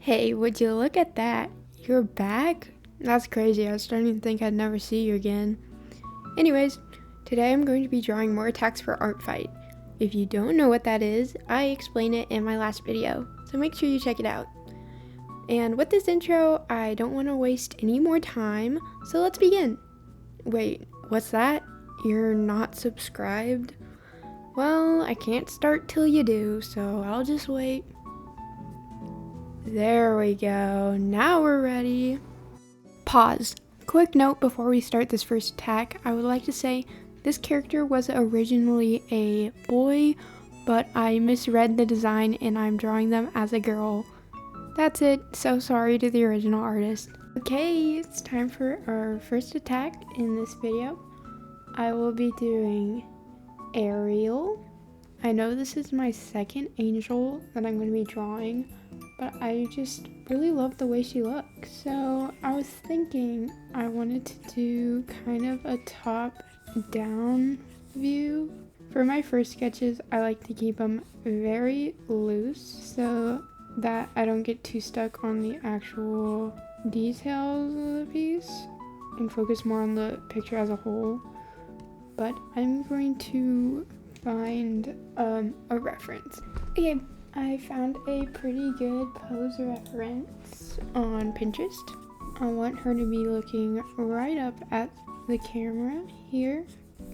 Hey, would you look at that? You're back? That's crazy. I was starting to think I'd never see you again. Anyways, today I'm going to be drawing more attacks for Artfight. If you don't know what that is, I explained it in my last video, so make sure you check it out. And with this intro, I don't want to waste any more time, so let's begin. Wait, what's that? You're not subscribed? Well, I can't start till you do, so I'll just wait. There we go, now we're ready. Pause. Quick note before we start this first attack, I would like to say this character was originally a boy, but I misread the design and I'm drawing them as a girl. That's it, so sorry to the original artist. Okay, it's time for our first attack in this video. I will be doing Ariel. I know this is my second angel that I'm going to be drawing, but I just really love the way she looks. So I was thinking I wanted to do kind of a top-down view. For my first sketches, I like to keep them very loose so that I don't get too stuck on the actual details of the piece and focus more on the picture as a whole. But I'm going to find a reference. Okay, I found a pretty good pose reference on Pinterest. I want her to be looking right up at the camera here,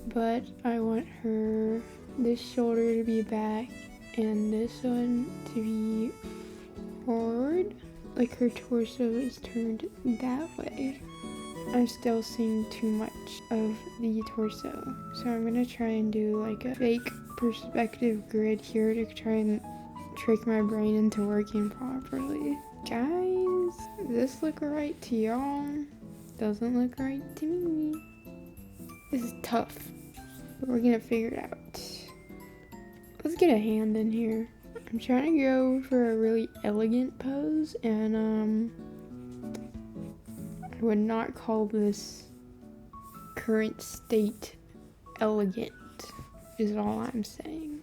but I want this shoulder to be back and this one to be forward, like her torso is turned that way. I'm still seeing too much of the torso, so I'm gonna try and do like a fake perspective grid here to try and trick my brain into working properly. Guys, does this look right to y'all? Doesn't look right to me. This is tough, but we're gonna figure it out. Let's get a hand in here. I'm trying to go for a really elegant pose, and I would not call this current state elegant, is all I'm saying.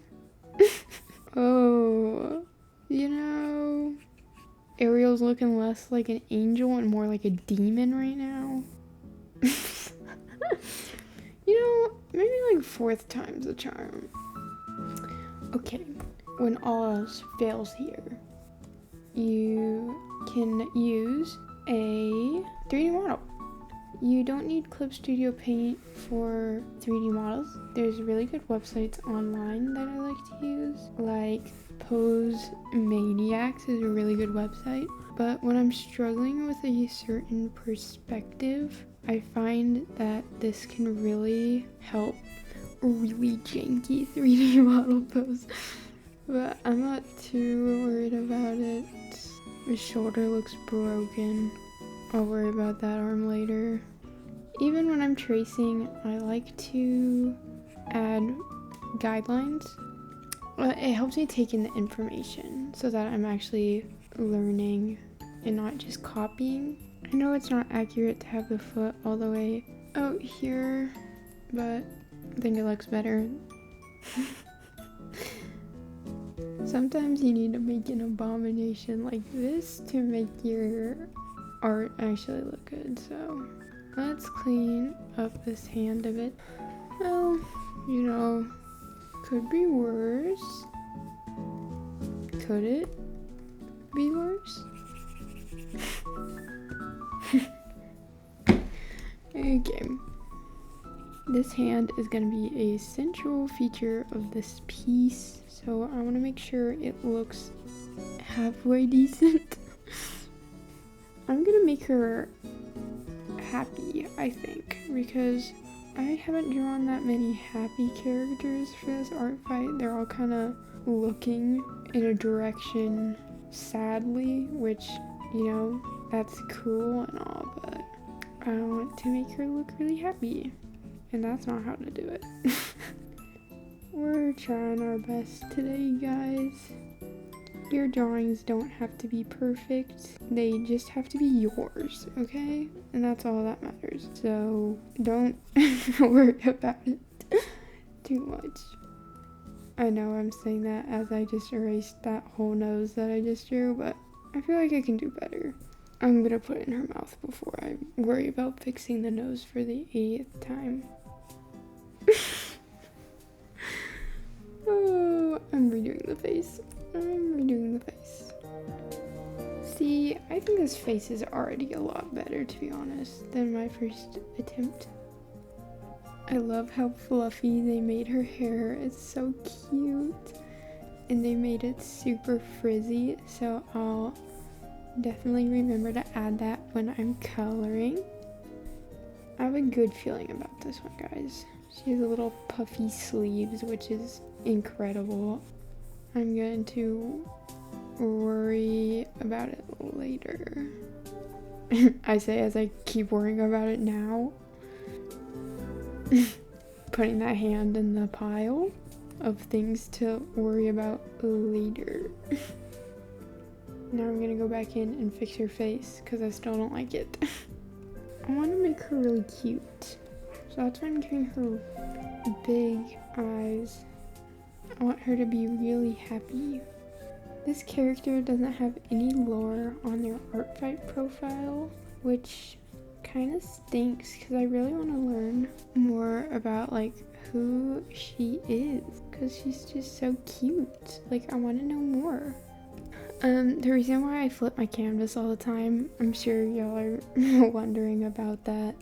Oh, you know, Ariel's looking less like an angel and more like a demon right now. You know, maybe like fourth time's the charm. Okay, when all else fails here, you can use a 3D model. You don't need Clip Studio Paint for 3D models. There's really good websites online that I like to use, like Pose Maniacs is a really good website. But when I'm struggling with a certain perspective, I find that this can really help a really janky 3D model pose. But I'm not too worried about it. My shoulder looks broken. I'll worry about that arm later. Even when I'm tracing, I like to add guidelines. It helps me take in the information so that I'm actually learning and not just copying. I know it's not accurate to have the foot all the way out here, but I think it looks better. Sometimes you need to make an abomination like this to make your art actually look good. So let's clean up this hand a bit. Well, you know, could be worse. Could it be worse? Okay. This hand is going to be a central feature of this piece, so I want to make sure it looks halfway decent. I'm going to make her happy, I think, because I haven't drawn that many happy characters for this art fight. They're all kind of looking in a direction sadly, which, you know, that's cool and all, but I want to make her look really happy. And that's not how to do it. We're trying our best today, guys. Your drawings don't have to be perfect. They just have to be yours, okay? And that's all that matters. So don't worry about it too much. I know I'm saying that as I just erased that whole nose that I just drew, but I feel like I can do better. I'm gonna put it in her mouth before I worry about fixing the nose for the 80th time. Oh, I'm redoing the face. See, I think this face is already a lot better, to be honest, than my first attempt. I love how fluffy they made her hair. It's so cute. And they made it super frizzy, so I'll definitely remember to add that when I'm coloring. I have a good feeling about this one, guys. She has a little puffy sleeves, which is incredible. I'm going to worry about it later. I say as I keep worrying about it now. Putting that hand in the pile of things to worry about later. Now I'm gonna go back in and fix her face because I still don't like it. I want to make her really cute, so that's why I'm giving her big eyes. I want her to be really happy. This character doesn't have any lore on their Artfight profile, which kind of stinks because I really want to learn more about like who she is, because she's just so cute. Like, I want to know more. The reason why I flip my canvas all the time, I'm sure y'all are wondering about that.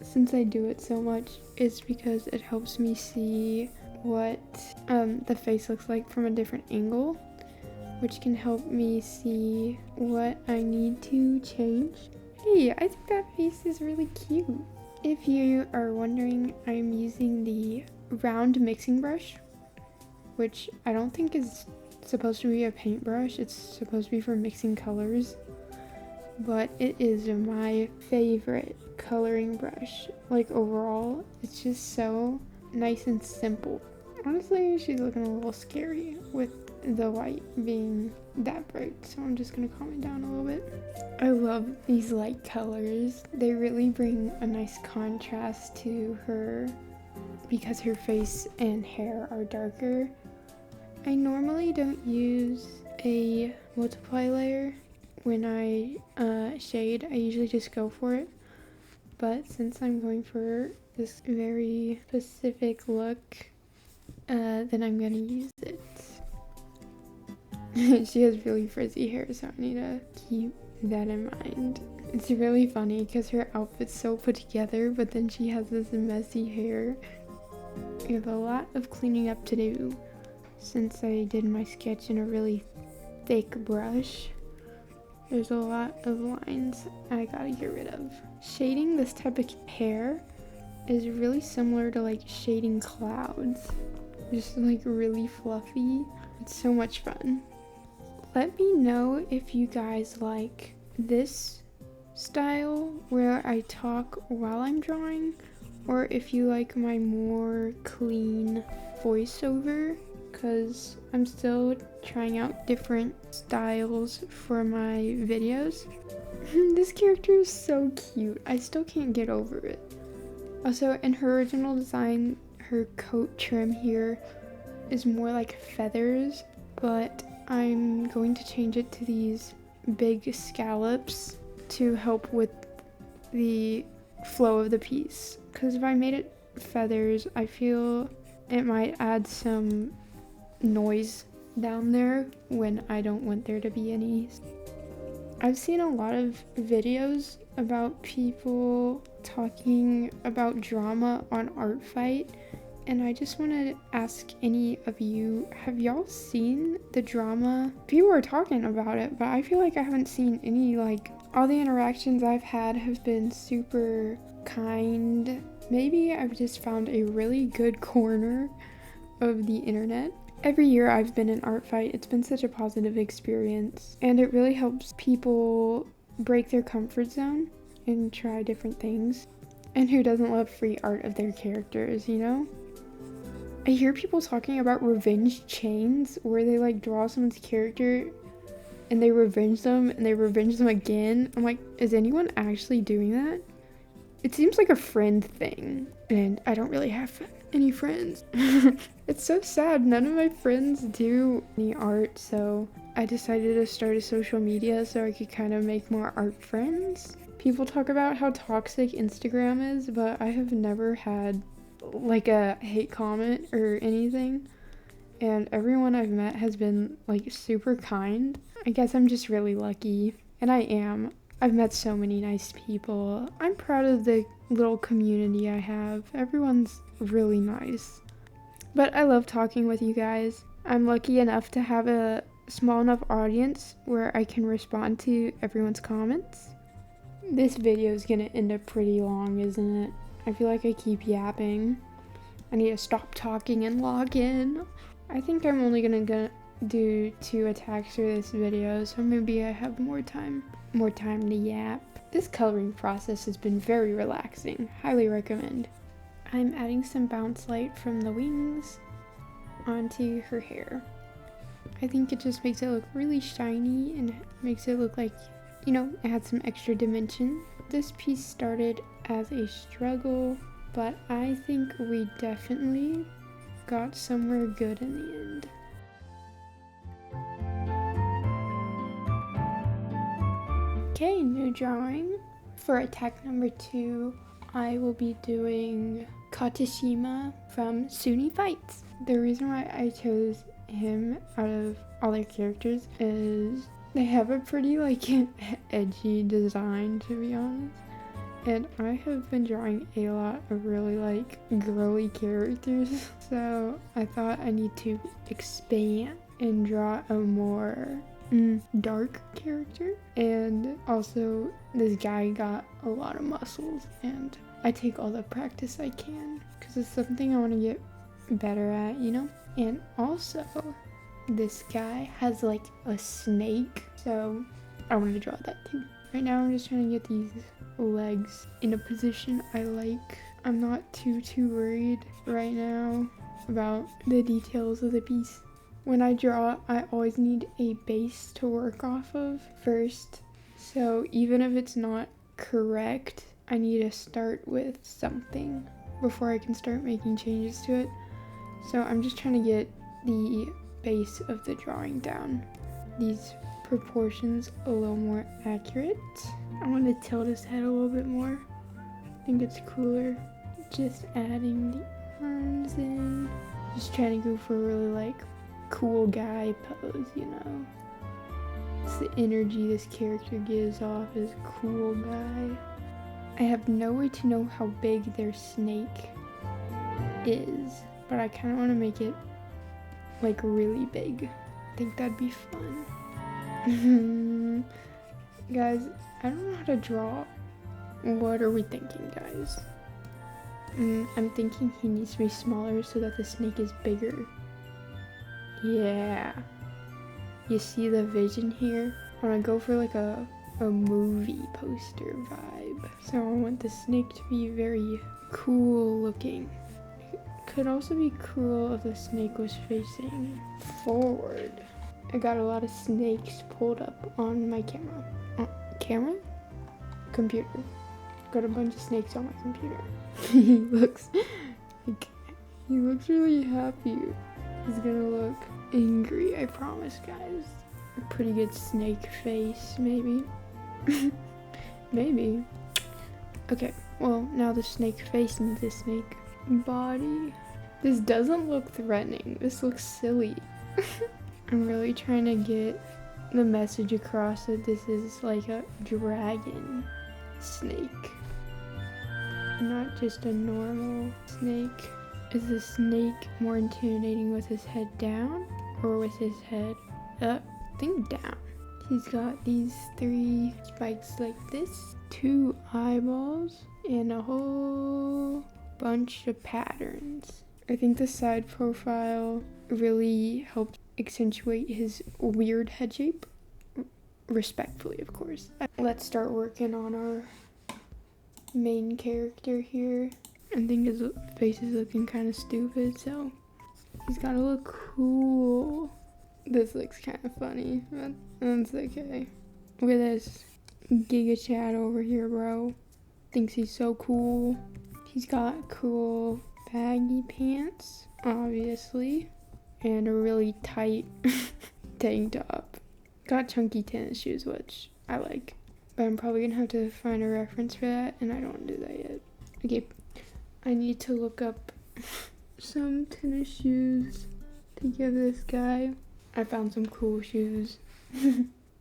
Since I do it so much, it's because it helps me see what the face looks like from a different angle, which can help me see what I need to change. Hey, I think that face is really cute. If you are wondering, I'm using the round mixing brush, which I don't think is supposed to be a paintbrush. It's supposed to be for mixing colors, but it is my favorite coloring brush. Like, overall, it's just so nice and simple. Honestly, she's looking a little scary with the white being that bright, so I'm just gonna calm it down a little bit. I love these light colors. They really bring a nice contrast to her because her face and hair are darker. I normally don't use a multiply layer when I shade. I usually just go for it, but since I'm going for this very specific look, then I'm gonna use it. She has really frizzy hair, so I need to keep that in mind. It's really funny because her outfit's so put together, but then she has this messy hair. We have a lot of cleaning up to do since I did my sketch in a really thick brush. There's a lot of lines I gotta get rid of. Shading this type of hair is really similar to like shading clouds. Just like really fluffy. It's so much fun. Let me know if you guys like this style where I talk while I'm drawing, or if you like my more clean voiceover, because I'm still trying out different styles for my videos. This character is so cute. I still can't get over it. Also, in her original design, her coat trim here is more like feathers, but I'm going to change it to these big scallops to help with the flow of the piece. Because if I made it feathers, I feel it might add some noise down there when I don't want there to be any. I've seen a lot of videos about people talking about drama on Artfight, and I just want to ask any of you, have y'all seen the drama? People are talking about it, but I feel like I haven't seen any. Like, all the interactions I've had have been super kind. Maybe I've just found a really good corner of the internet. Every year I've been in Artfight, it's been such a positive experience, and it really helps people break their comfort zone and try different things. And who doesn't love free art of their characters, you know? I hear people talking about revenge chains, where they like draw someone's character and they revenge them and they revenge them again. I'm like, is anyone actually doing that? It seems like a friend thing, and I don't really have any friends. It's so sad. None of my friends do any art, so I decided to start a social media so I could kind of make more art friends. People talk about how toxic Instagram is, but I have never had like a hate comment or anything. And everyone I've met has been like super kind. I guess I'm just really lucky, and I am. I've met so many nice people. I'm proud of the little community I have. Everyone's really nice. But I love talking with you guys. I'm lucky enough to have a small enough audience where I can respond to everyone's comments. This video is gonna end up pretty long, isn't it? I feel like I keep yapping. I need to stop talking and log in. I think I'm only gonna do 2 attacks for this video, so maybe I have more time to yap. This coloring process has been very relaxing. Highly recommend. I'm adding some bounce light from the wings onto her hair. I think it just makes it look really shiny and makes it look like, you know, it had some extra dimension. This piece started as a struggle, but I think we definitely got somewhere good in the end. Okay, new drawing. For attack number 2, I will be doing Katashima from Sunny Fights. The reason why I chose him out of all their characters is they have a pretty like edgy design, to be honest. And I have been drawing a lot of really like girly characters, so I thought I need to expand and draw a more dark character. And also this guy got a lot of muscles, and I take all the practice I can because it's something I want to get better at, you know? And also this guy has like a snake, so I want to draw that too. Right now I'm just trying to get these legs in a position I like. I'm not too worried right now about the details of the piece. When I draw, I always need a base to work off of first. So even if it's not correct, I need to start with something before I can start making changes to it. So I'm just trying to get the base of the drawing down. These proportions a little more accurate. I want to tilt his head a little bit more. I think it's cooler. Just adding the arms in. Just trying to go for a really like cool guy pose, you know. It's the energy this character gives off as cool guy. I have no way to know how big their snake is, but I kind of want to make it like really big. I think that'd be fun. Guys, I don't know how to draw. What are we thinking, guys? I'm thinking he needs to be smaller so that the snake is bigger. Yeah. You see the vision here? I want to go for like a movie poster vibe. So I want the snake to be very cool looking. It could also be cool if the snake was facing forward. I got a lot of snakes pulled up on my camera? Computer. Got a bunch of snakes on my computer. He looks really happy. He's gonna look angry, I promise, guys. A pretty good snake face, maybe. Maybe. Okay, well, now the snake face needs a snake body. This doesn't look threatening. This looks silly. I'm really trying to get the message across that this is like a dragon snake, not just a normal snake. Is the snake more intimidating with his head down or with his head up? I think down. He's got these 3 spikes like this, 2 eyeballs, and a whole bunch of patterns. I think the side profile really helps accentuate his weird head shape. Respectfully, of course. Let's start working on our main character here. I think his face is looking kind of stupid, so he's gotta look cool. This looks kind of funny, but that's okay. Look at this Giga Chad over here, bro. Thinks he's so cool. He's got cool baggy pants, obviously, and a really tight tank top. Got chunky tennis shoes, which I like. But I'm probably gonna have to find a reference for that, and I don't want to do that yet. Okay, I need to look up some tennis shoes to give this guy. I found some cool shoes.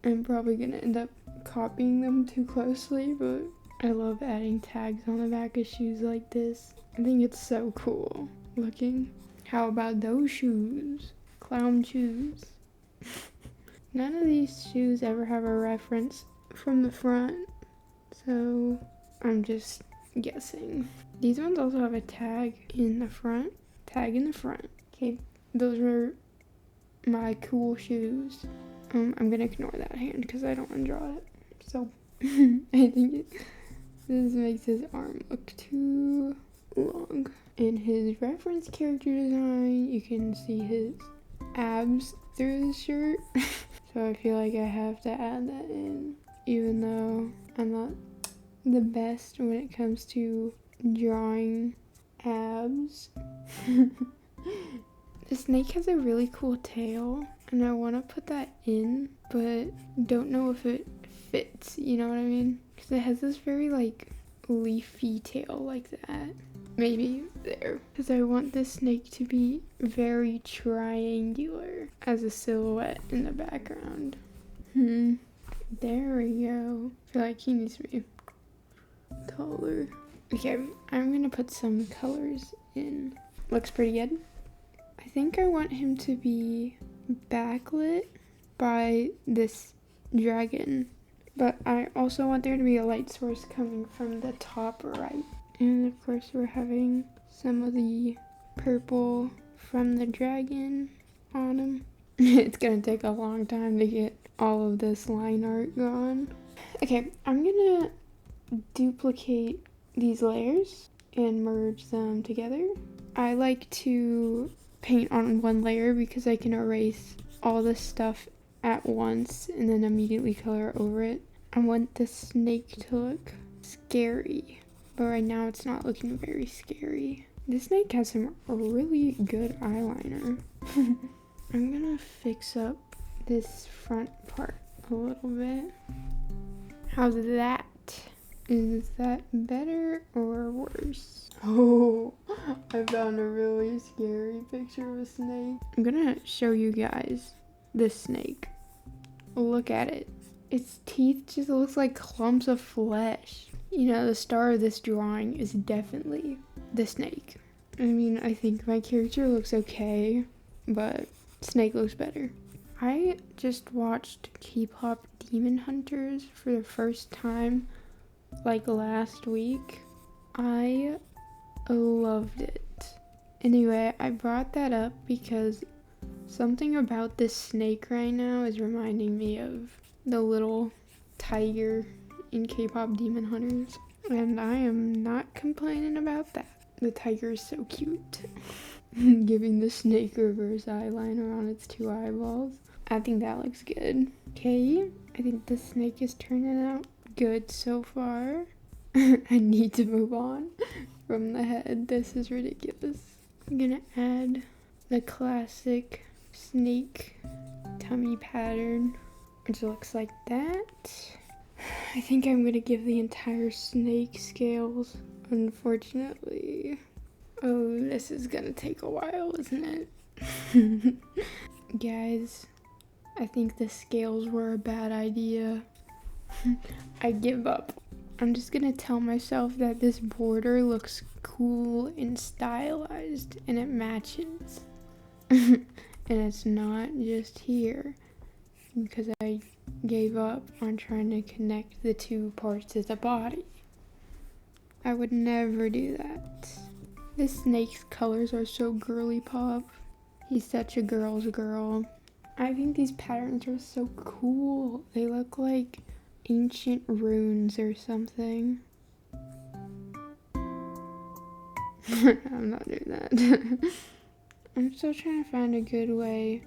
I'm probably gonna end up copying them too closely, but I love adding tags on the back of shoes like this. I think it's so cool looking. How about those shoes? Clown shoes. None of these shoes ever have a reference from the front, so I'm just guessing. These ones also have a tag in the front. Tag in the front. Okay, those are my cool shoes. I'm gonna ignore that hand because I don't want to draw it. So I think this makes his arm look too long. In his reference character design, you can see his abs through his shirt. So I feel like I have to add that in, even though I'm not the best when it comes to drawing abs. The snake has a really cool tail, and I want to put that in, but don't know if it fits, you know what I mean? Because it has this very, like, leafy tail like that. Maybe there. Because I want this snake to be very triangular as a silhouette in the background. There we go. I feel like he needs to be taller. Okay, I'm gonna put some colors in. Looks pretty good. I think I want him to be backlit by this dragon, but I also want there to be a light source coming from the top right. And of course we're having some of the purple from the dragon on him. It's gonna take a long time to get all of this line art gone. Okay, I'm gonna duplicate these layers and merge them together. I like to paint on one layer because I can erase all this stuff at once and then immediately color over it. I want the snake to look scary, but right now it's not looking very scary. This snake has some really good eyeliner. I'm gonna fix up this front part a little bit. How's that? Is that better or worse? Oh, I found a really scary picture of a snake. I'm gonna show you guys this snake. Look at it. Its teeth just looks like clumps of flesh. You know, the star of this drawing is definitely the snake. I mean, I think my character looks okay, but snake looks better. I just watched K-pop Demon Hunters for the first time like last week. I loved it. Anyway, I brought that up because something about this snake right now is reminding me of the little tiger in K-pop Demon Hunters, and I am not complaining about that. The tiger is so cute. Giving the snake reverse eyeliner on its two eyeballs. I think that looks good. Okay, I think the snake is turning out good so far. I need to move on from the head. This is ridiculous. I'm gonna add the classic snake tummy pattern, which looks like that. I think I'm gonna give the entire snake scales, unfortunately. Oh, this is gonna take a while, isn't it? Guys, I think the scales were a bad idea. I give up. I'm just gonna tell myself that this border looks cool and stylized and it matches. And it's not just here because I gave up on trying to connect the two parts of the body. I would never do that. This snake's colors are so girly pop. He's such a girl's girl. I think these patterns are so cool. They look like ancient runes or something. I'm not doing that. I'm still trying to find a good way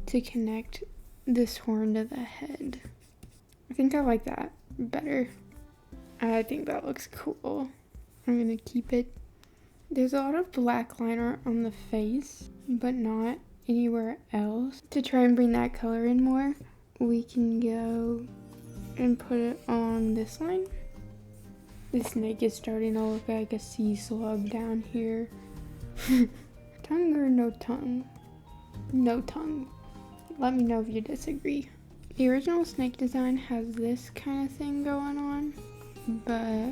to connect this horn to the head. I think I like that better. I think that looks cool. I'm gonna keep it. There's a lot of black liner on the face, but not anywhere else. To try and bring that color in more, we can go and put it on this line. The snake is starting to look like a sea slug down here. Tongue or no tongue? No tongue. Let me know if you disagree. The original snake design has this kind of thing going on, but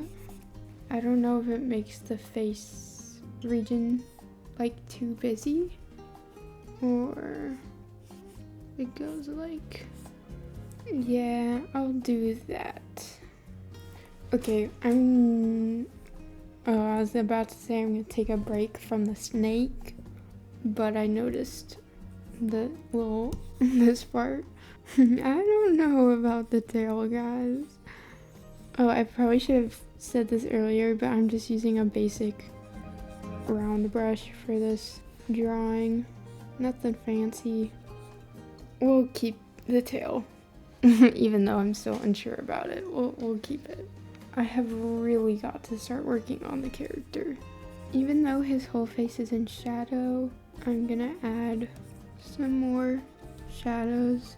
I don't know if it makes the face region like too busy, or it goes like, yeah, I'll do that. Okay, I was about to say I'm gonna take a break from the snake, but I noticed the little, this part. I don't know about the tail, guys. Oh, I probably should have said this earlier, but I'm just using a basic round brush for this drawing. Nothing fancy. We'll keep the tail. Even though I'm still unsure about it, we'll keep it. I have really got to start working on the character. Even though his whole face is in shadow, I'm gonna add some more shadows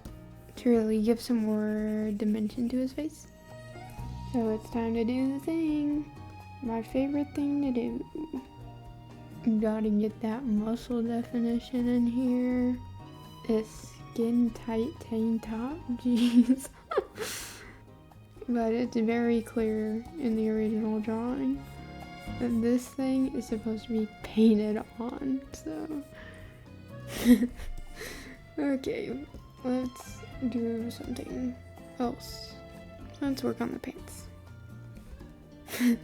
to really give some more dimension to his face. So it's time to do the thing. My favorite thing to do. Gotta get that muscle definition in here. This skin tight tank top, jeez. But it's very clear in the original drawing that this thing is supposed to be painted on, so. Okay, let's do something else. Let's work on the pants. Oh,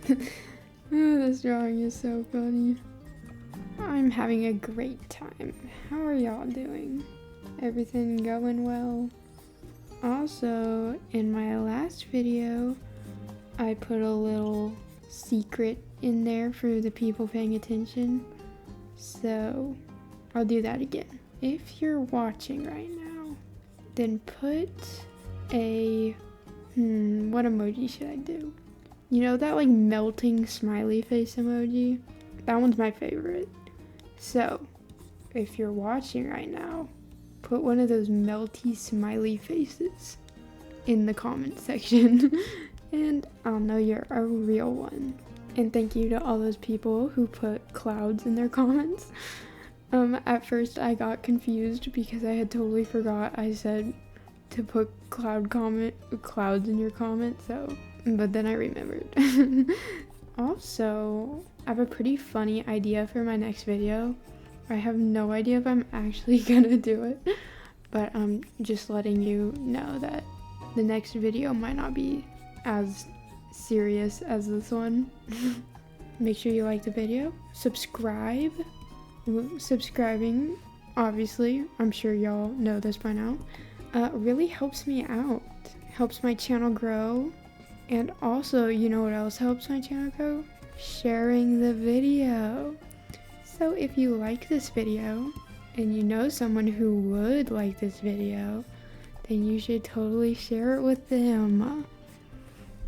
this drawing is so funny. I'm having a great time. How are y'all doing? Everything going well? Also, in my last video, I put a little secret in there for the people paying attention. So, I'll do that again. If you're watching right now, then put a, what emoji should I do? You know that like melting smiley face emoji? That one's my favorite. So, if you're watching right now, put one of those melty smiley faces in the comment section and I'll know you're a real one. And thank you to all those people who put clouds in their comments. At first I got confused because I had totally forgot I said to put clouds in your comment, so, but then I remembered. Also, I have a pretty funny idea for my next video. I have no idea if I'm actually gonna do it, but I'm just letting you know that the next video might not be as serious as this one. Make sure you like the video, subscribe. Subscribing, obviously, I'm sure y'all know this by now, really helps me out, helps my channel grow, and also, you know what else helps my channel grow? Sharing the video. So if you like this video, and you know someone who would like this video, then you should totally share it with them.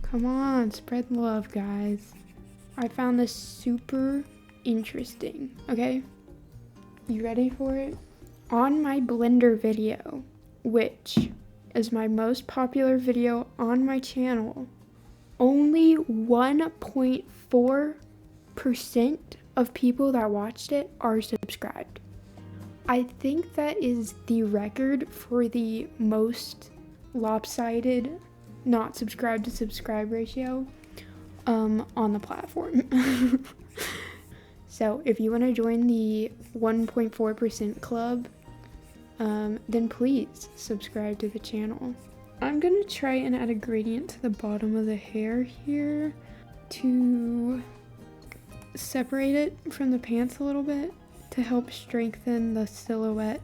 Come on, spread love, guys. I found this super interesting, okay? You ready for it? On my Blender video, which is my most popular video on my channel, only 1.4% of people that watched it are subscribed. I think that is the record for the most lopsided not subscribed to subscribe ratio on the platform. So if you want to join the 1.4% club, then please subscribe to the channel. I'm gonna try and add a gradient to the bottom of the hair here to separate it from the pants a little bit to help strengthen the silhouette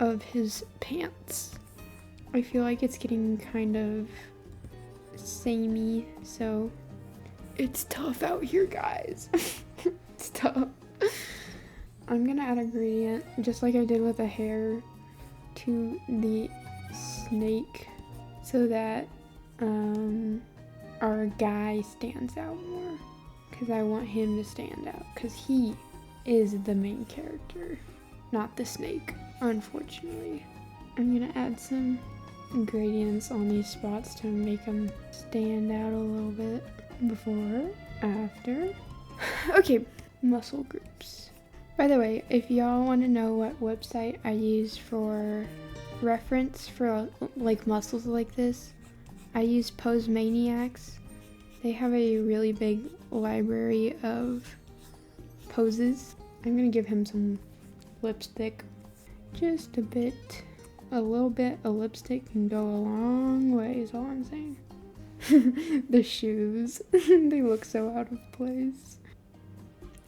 of his pants. I feel like it's getting kind of samey, so it's tough out here, guys. It's tough. I'm gonna add a gradient, just like I did with the hair, to the snake so that our guy stands out more. Because I want him to stand out, because he is the main character, not the snake, unfortunately. I'm gonna add some gradients on these spots to make them stand out a little bit. Before, after. Okay, muscle groups. By the way, if y'all want to know what website I use for reference for like muscles like this, I use Pose Maniacs. They have a really big library of poses. I'm gonna give him some lipstick. Just a bit. A little bit of lipstick can go a long way is all I'm saying. The shoes. They look so out of place.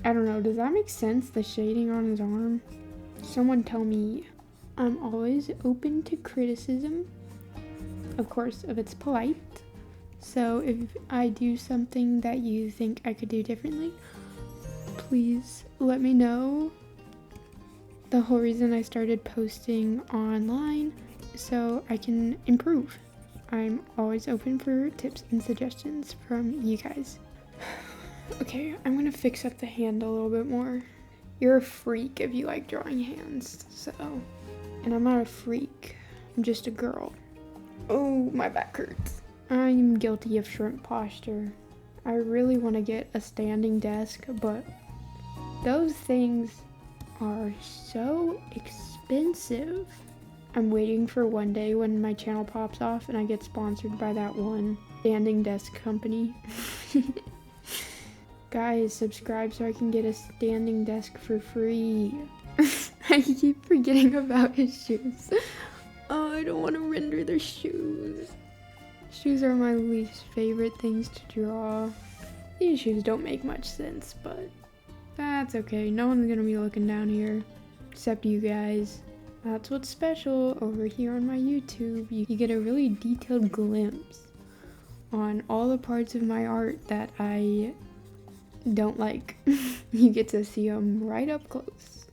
I don't know, does that make sense? The shading on his arm? Someone tell me. I'm always open to criticism. Of course, if it's polite. So if I do something that you think I could do differently, please let me know. The whole reason I started posting online so I can improve. I'm always open for tips and suggestions from you guys. Okay, I'm gonna fix up the hand a little bit more. You're a freak if you like drawing hands, so. And I'm not a freak, I'm just a girl. Oh, my back hurts. I'm guilty of shrimp posture. I really want to get a standing desk, but those things are so expensive. I'm waiting for one day when my channel pops off and I get sponsored by that one standing desk company. Guys, subscribe so I can get a standing desk for free. I keep forgetting about his shoes. Oh, I don't want to render the shoes. Shoes are my least favorite things to draw. These shoes don't make much sense, but that's okay. No one's gonna be looking down here except you guys. That's what's special over here on my YouTube. You get a really detailed glimpse on all the parts of my art that I don't like. You get to see them right up close.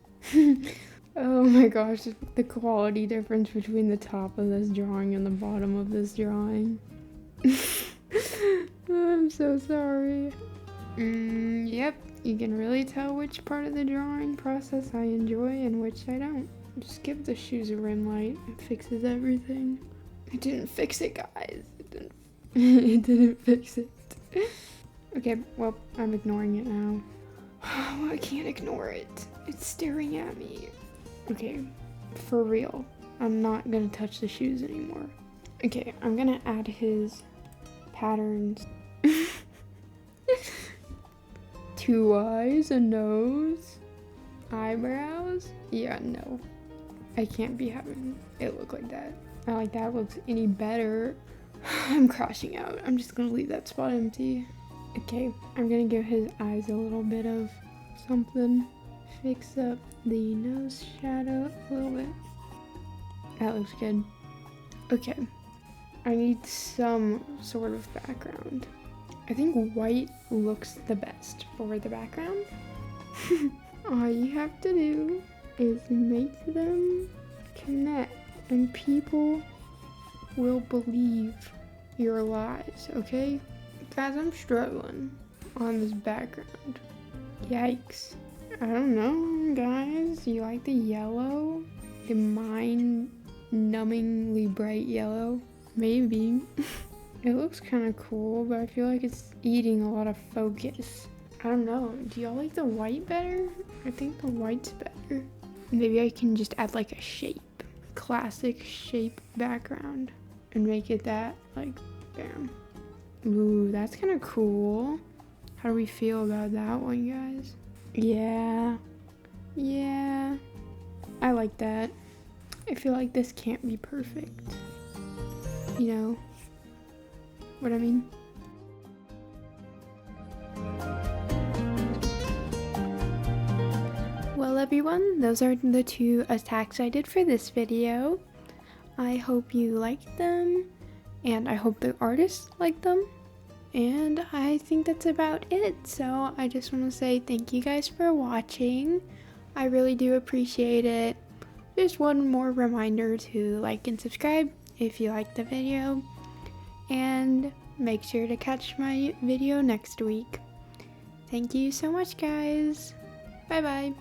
Oh my gosh, the quality difference between the top of this drawing and the bottom of this drawing. I'm so sorry. Yep, you can really tell which part of the drawing process I enjoy and which I don't. Just give the shoes a rim light. It fixes everything. It didn't fix it, guys. It didn't fix it. Okay, well, I'm ignoring it now. Oh, I can't ignore it. It's staring at me. Okay, for real. I'm not gonna touch the shoes anymore. Okay, I'm gonna add his patterns. 2 eyes, a nose, eyebrows. Yeah, no. I can't be having it look like that. Not like that looks any better. I'm crashing out. I'm just gonna leave that spot empty. Okay, I'm gonna give his eyes a little bit of something. Fix up the nose shadow a little bit. That looks good. Okay, I need some sort of background. I think white looks the best for the background. All you have to do is make them connect and people will believe your lies, okay? Guys, I'm struggling on this background. Yikes. I don't know, guys. You like the yellow? The mind-numbingly bright yellow? Maybe. It looks kind of cool, but I feel like it's eating a lot of focus. I don't know. Do y'all like the white better? I think the white's better. Maybe I can just add like a shape. Classic shape background. And make it that, like, bam. Ooh, that's kind of cool. How do we feel about that one, guys? Yeah. Yeah. I like that. I feel like this can't be perfect. You know what I mean? Well, everyone, those are the 2 attacks I did for this video. I hope you liked them, and I hope the artists liked them. And I think that's about it. So I just want to say thank you guys for watching. I really do appreciate it. Just one more reminder to like and subscribe if you liked the video. And make sure to catch my video next week. Thank you so much, guys. Bye bye.